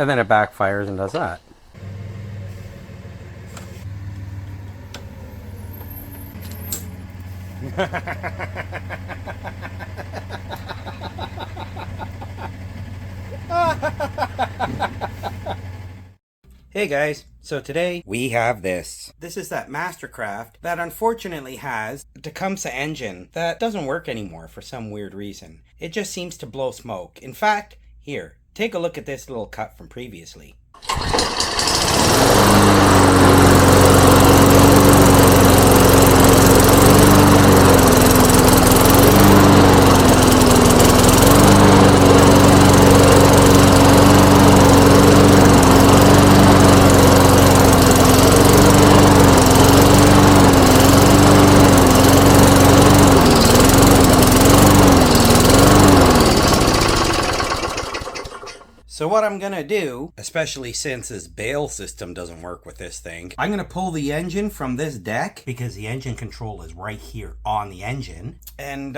And then it backfires and does that. Hey guys, so today we have this. This is that Mastercraft that unfortunately has a Tecumseh engine that doesn't work anymore for some weird reason. It just seems to blow smoke. In fact, here, take a look at this little cut from previously. So what I'm gonna do, especially since this bail system doesn't work with this thing, I'm gonna pull the engine from this deck because the engine control is right here on the engine. And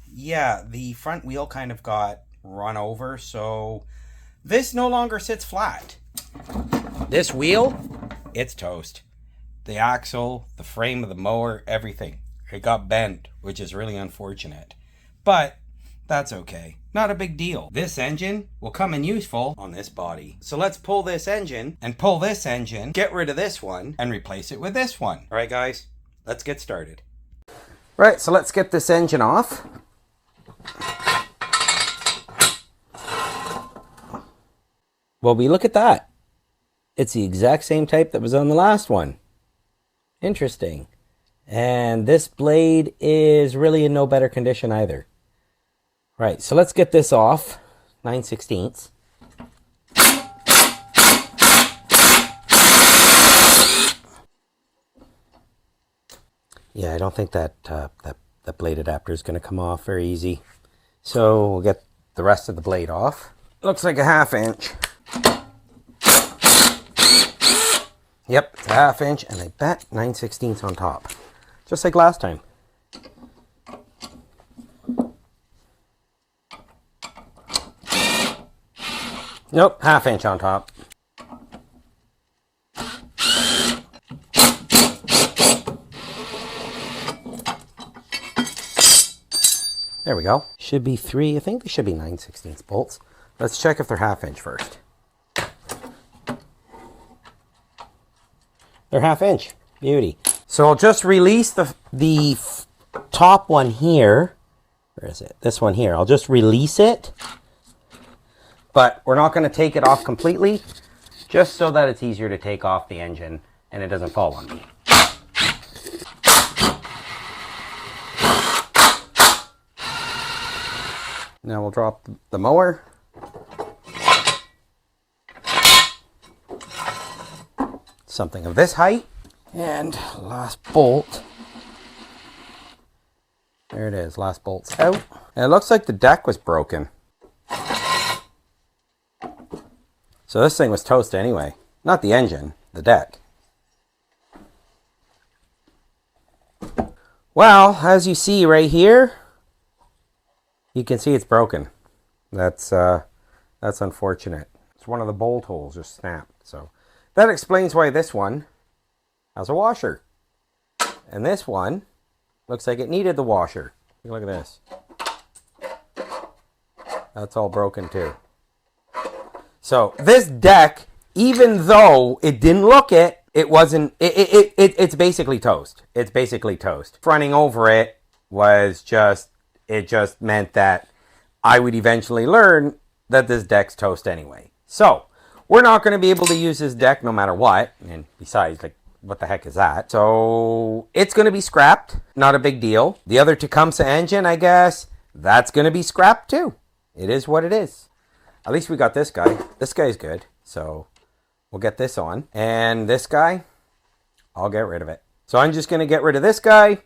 yeah, the front wheel kind of got run over, so this no longer sits flat. This wheel, it's toast. The axle, the frame of the mower, everything. It got bent, which is really unfortunate. But that's okay. Not a big deal. This engine will come in useful on this body. So let's pull this engine and pull this engine, get rid of this one, and replace it with this one. All right, guys, let's get started. Right, so let's get this engine off. Well, we look at that. It's the exact same type that was on the last one. Interesting. And this blade is really in no better condition either. Right, so let's get this off, 9/16. Yeah, I don't think that that blade adapter is going to come off very easy. So we'll get the rest of the blade off. Looks like a 1/2 inch. Yep, it's a 1/2 inch, and I bet 9/16 on top. Just like last time. Nope, 1/2 inch on top. There we go. Should be 3, I think they should be 9/16 bolts. Let's check if they're 1/2 inch first. They're 1/2 inch. Beauty. So I'll just release the top one here. Where is it? This one here. I'll just release it. But we're not going to take it off completely, just so that it's easier to take off the engine and it doesn't fall on me. Now we'll drop the mower. Something of this height. And last bolt. There it is, last bolt's out. And it looks like the deck was broken. So this thing was toast anyway. Not the engine, the deck. Well, as you see right here, you can see it's broken. That's unfortunate. It's one of the bolt holes just snapped. So that explains why this one has a washer. And this one looks like it needed the washer. Look at this. That's all broken too. So this deck, even though it didn't look it, it wasn't, it's basically toast. It's basically toast. Fronting over it was just, it just meant that I would eventually learn that this deck's toast anyway. So we're not going to be able to use this deck no matter what. And besides, like, what the heck is that? So it's going to be scrapped. Not a big deal. The other Tecumseh engine, I guess, that's going to be scrapped too. It is what it is. At least we got this guy. This guy's good. So we'll get this on. And this guy, I'll get rid of it. So I'm just going to get rid of this guy,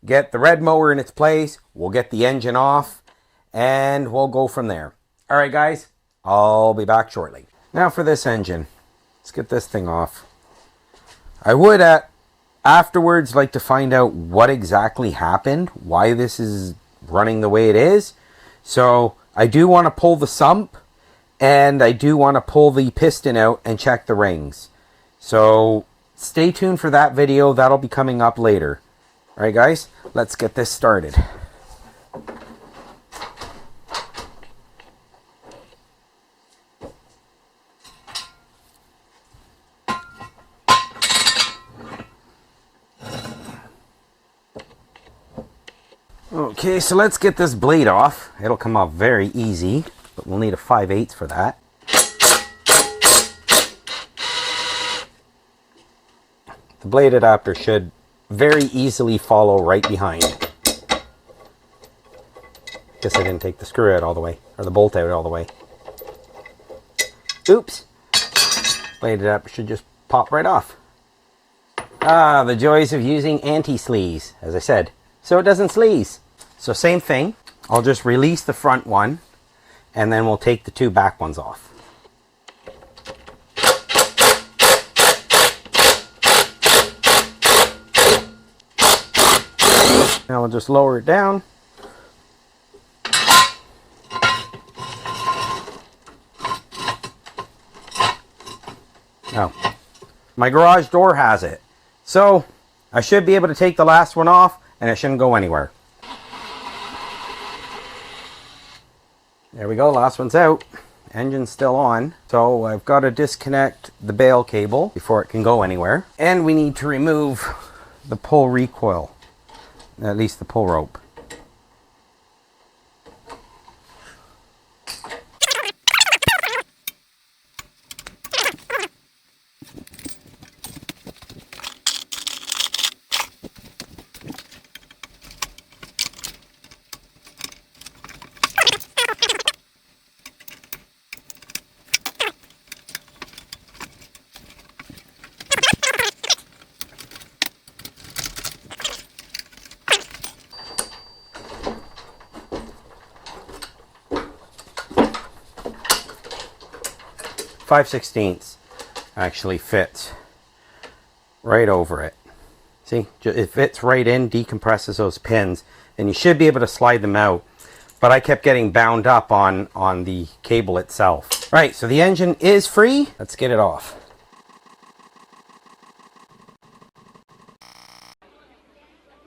get the red mower in its place. We'll get the engine off and we'll go from there. All right, guys, I'll be back shortly. Now for this engine. Let's get this thing off. I would afterwards like to find out what exactly happened, why this is running the way it is. So I do want to pull the sump And I do want to pull the piston out and check the rings. So stay tuned for that video. That'll be coming up later. All right, guys, let's get this started. Okay, so let's get this blade off. It'll come off very easy, but we'll need a 5/8 for that. The blade adapter should very easily follow right behind. Guess I didn't take the screw out all the way, or the bolt out all the way. Oops. Blade adapter should just pop right off. Ah, the joys of using anti-sleaze, as I said. So it doesn't sleaze. So same thing. I'll just release the front one, and then we'll take the two back ones off. Now we'll just lower it down. Now, my garage door has it. So I should be able to take the last one off and it shouldn't go anywhere. There we go, last one's out. Engine's still on. So I've got to disconnect the bail cable before it can go anywhere. And we need to remove the pull recoil. At least the pull rope. .5/16 actually fits right over it. See, it fits right in, decompresses those pins, and you should be able to slide them out. But I kept getting bound up on the cable itself. Right, so the engine is free. Let's get it off.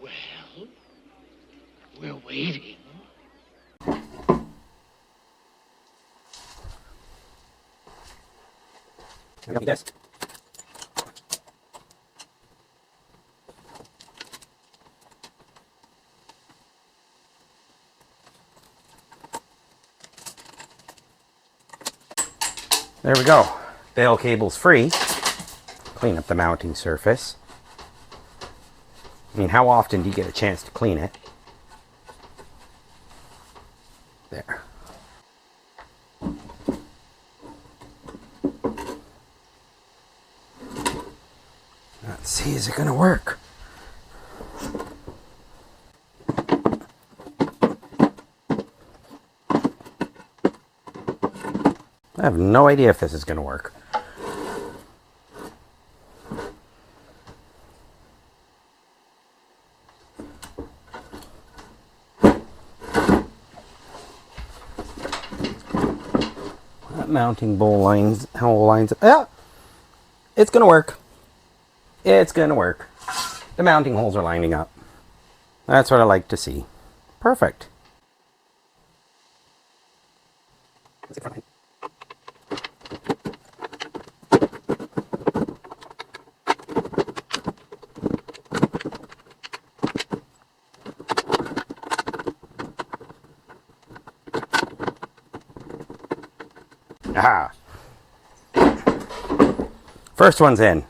Well, we're waiting. Yes. There we go. Bail cable's free. Clean up the mounting surface. I mean, how often do you get a chance to clean it? There. Let's see, is it going to work? I have no idea if this is going to work. That mounting bowl lines, hole lines up. Yeah, it's going to work. It's going to work. The mounting holes are lining up. That's what I like to see. Perfect. Aha. First one's in.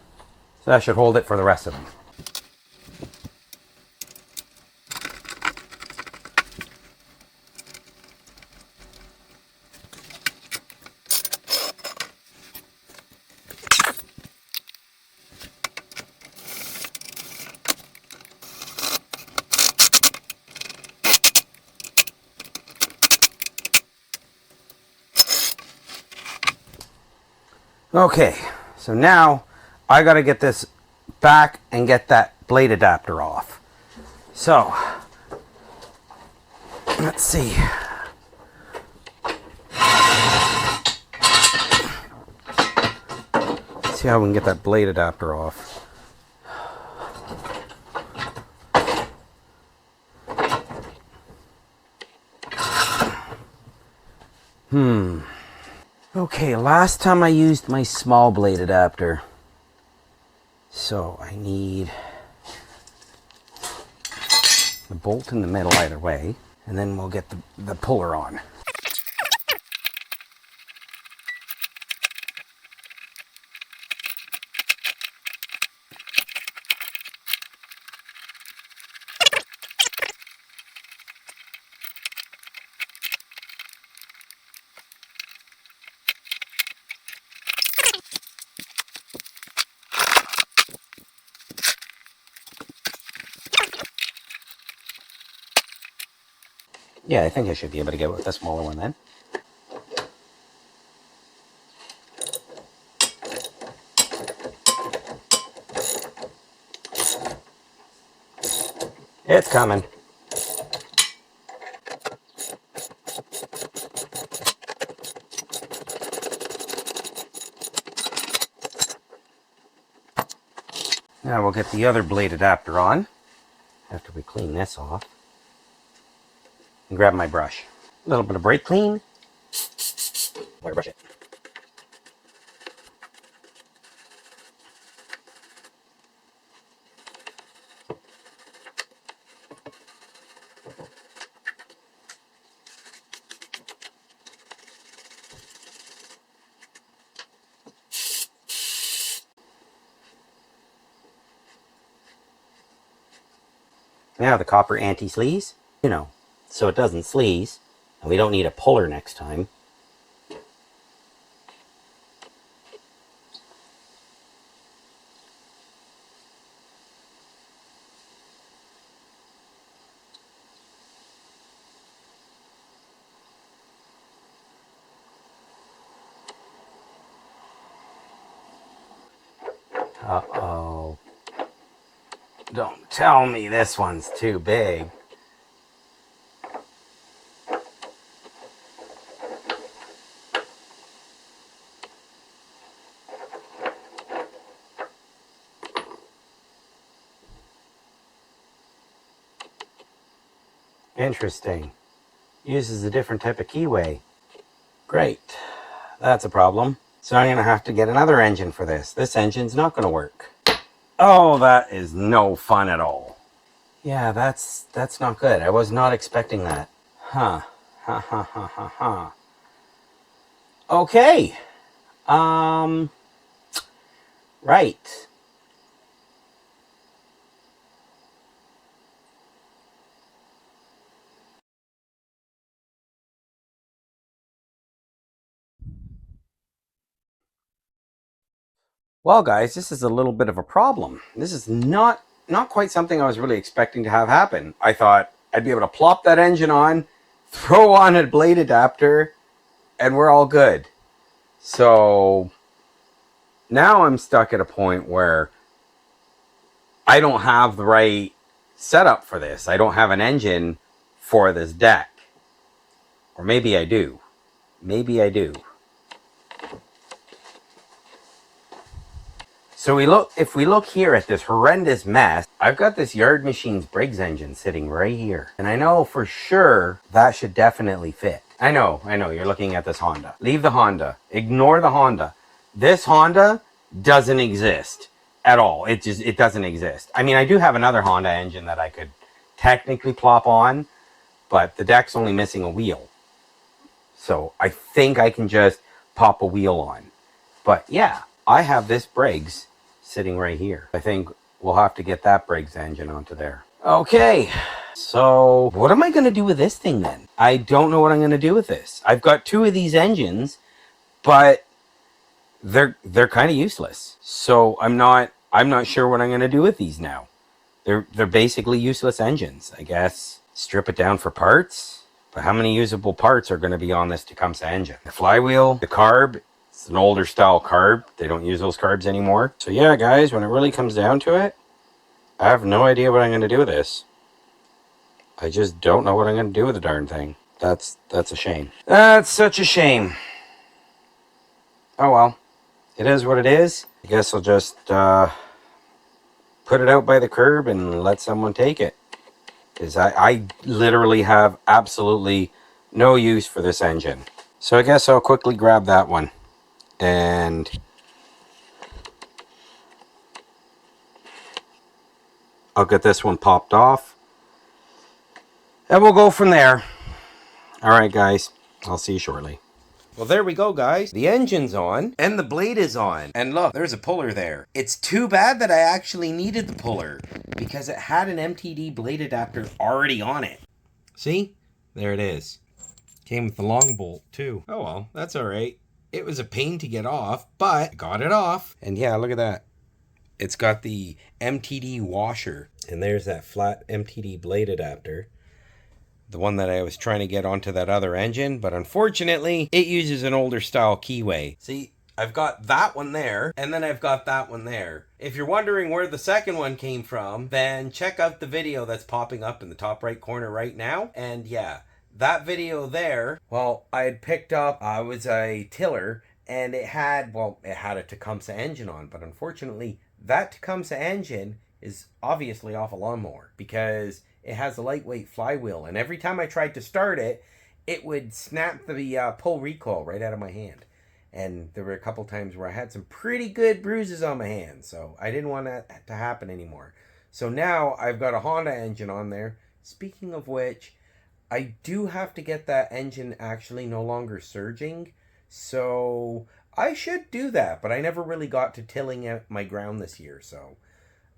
So that should hold it for the rest of them. Okay, so now I got to get this back and get that blade adapter off. So, let's see. see how we can get that blade adapter off. Okay, last time I used my small blade adapter. So I need the bolt in the middle either way, and then we'll get the puller on. Yeah, I think I should be able to get with the smaller one then. It's coming. Now we'll get the other blade adapter on after we clean this off. And grab my brush. A little bit of brake clean. Wire brush it. Now the copper anti-sleaze, you know, so it doesn't sleaze, and we don't need a puller next time. Uh-oh. Don't tell me this one's too big. Interesting. Uses a different type of keyway. Great. That's a problem. So I'm going to have to get another engine for this. This engine's not going to work. Oh, that is no fun at all. Yeah, that's not good. I was not expecting that. Huh. Ha ha ha ha ha. Okay. Right. Well, guys, this is a little bit of a problem. This is not quite something I was really expecting to have happen. I thought I'd be able to plop that engine on, throw on a blade adapter, and we're all good. So now I'm stuck at a point where I don't have the right setup for this. I don't have an engine for this deck. Or maybe I do. Maybe I do. So if we look here at this horrendous mess, I've got this Yard Machines Briggs engine sitting right here. And I know for sure that should definitely fit. I know, you're looking at this Honda. Leave the Honda. Ignore the Honda. This Honda doesn't exist at all. It doesn't exist. I mean, I do have another Honda engine that I could technically plop on, but the deck's only missing a wheel. So I think I can just pop a wheel on. But yeah, I have this Briggs sitting right here. I think we'll have to get that Briggs engine onto there. Okay, so what am I going to do with this thing then? I don't know what I'm going to do with this. I've got two of these engines, but they're kind of useless. So I'm not sure what I'm going to do with these now. They're basically useless engines. I guess strip it down for parts. But how many usable parts are going to be on this Tecumseh engine? The flywheel, the carb. It's an older style carb. They don't use those carbs anymore. So yeah, guys, when it really comes down to it, I have no idea what I'm going to do with this. I just don't know what I'm going to do with the darn thing. That's a shame. That's such a shame. Oh well. it is what it is. I guess I'll just put it out by the curb and let someone take it. Because I literally have absolutely no use for this engine. So I guess I'll quickly grab that one. And I'll get this one popped off. And we'll go from there. Alright guys, I'll see you shortly. Well, there we go, guys. The engine's on, and the blade is on. And look, there's a puller there. It's too bad that I actually needed the puller, because it had an MTD blade adapter already on it. See? There it is. Came with the long bolt, too. Oh, well, that's all right. It was a pain to get off, but I got it off. And yeah, look at that. It's got the MTD washer, and there's that flat MTD blade adapter. The one that I was trying to get onto that other engine, but unfortunately, it uses an older style keyway. See, I've got that one there, and then I've got that one there. If you're wondering where the second one came from, then check out the video that's popping up in the top right corner right now. And yeah, that video there, well, I had picked up, I was a tiller, and it had a Tecumseh engine on, but unfortunately, that Tecumseh engine is obviously off a lawnmower, because it has a lightweight flywheel, and every time I tried to start it, it would snap the pull recoil right out of my hand. And there were a couple times where I had some pretty good bruises on my hands, so I didn't want that to happen anymore. So now I've got a Honda engine on there. Speaking of which, I do have to get that engine actually no longer surging, so I should do that, but I never really got to tilling out my ground this year, so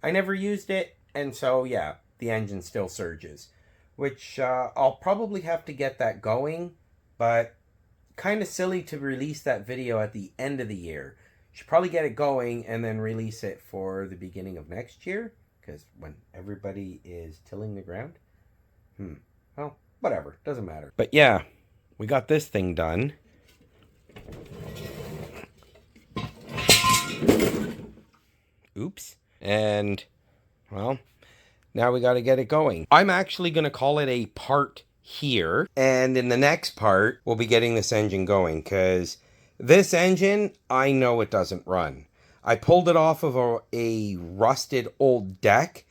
I never used it, and so yeah, the engine still surges, which I'll probably have to get that going, but kind of silly to release that video at the end of the year. Should probably get it going and then release it for the beginning of next year, because when everybody is tilling the ground. Well, whatever, doesn't matter. But yeah, we got this thing done. Oops. And, well, now we got to get it going. I'm actually going to call it a part here. And in the next part, we'll be getting this engine going, because this engine, I know it doesn't run. I pulled it off of a rusted old deck.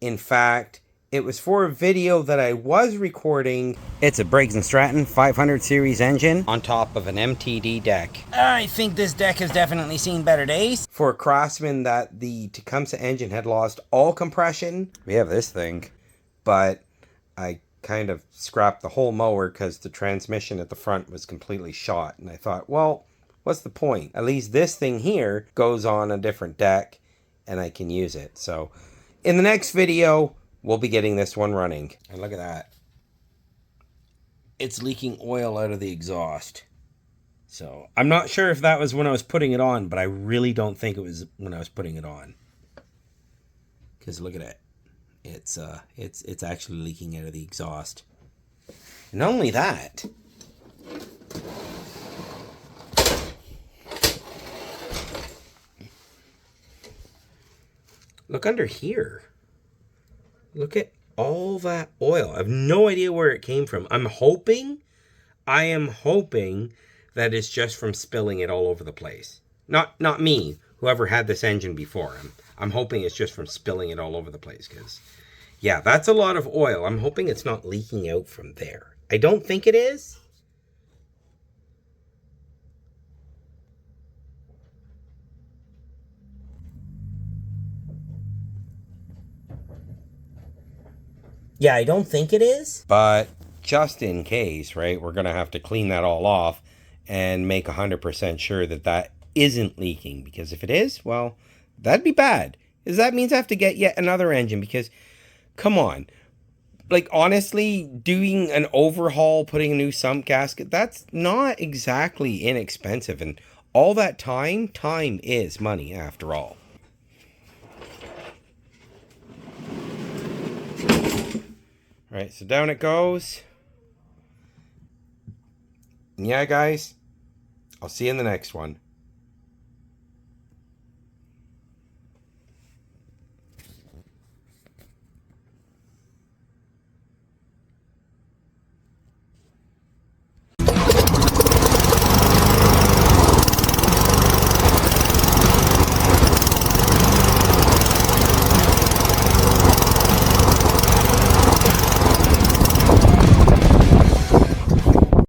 In fact, it was for a video that I was recording. It's a Briggs & Stratton 500 series engine on top of an MTD deck. I think this deck has definitely seen better days. For a Craftsman that the Tecumseh engine had lost all compression. We have this thing, but I kind of scrapped the whole mower because the transmission at the front was completely shot. And I thought, well, what's the point? At least this thing here goes on a different deck and I can use it. So in the next video, we'll be getting this one running. And look at that. It's leaking oil out of the exhaust. So I'm not sure if that was when I was putting it on, but I really don't think it was when I was putting it on. Because look at it. It's actually leaking out of the exhaust. And not only that, look under here. Look at all that oil. I have no idea where it came from. I am hoping that it's just from spilling it all over the place. Not me, whoever had this engine before. I'm hoping it's just from spilling it all over the place, because yeah, that's a lot of oil. I'm hoping it's not leaking out from there. I don't think it is. Yeah, I don't think it is. But just in case, right, we're going to have to clean that all off and make 100% sure that that isn't leaking. Because if it is, well, that'd be bad. Because that means I have to get yet another engine. Because, come on. Like, honestly, doing an overhaul, putting a new sump gasket, that's not exactly inexpensive. And all that time is money after all. All right, so down it goes. And yeah, guys, I'll see you in the next one.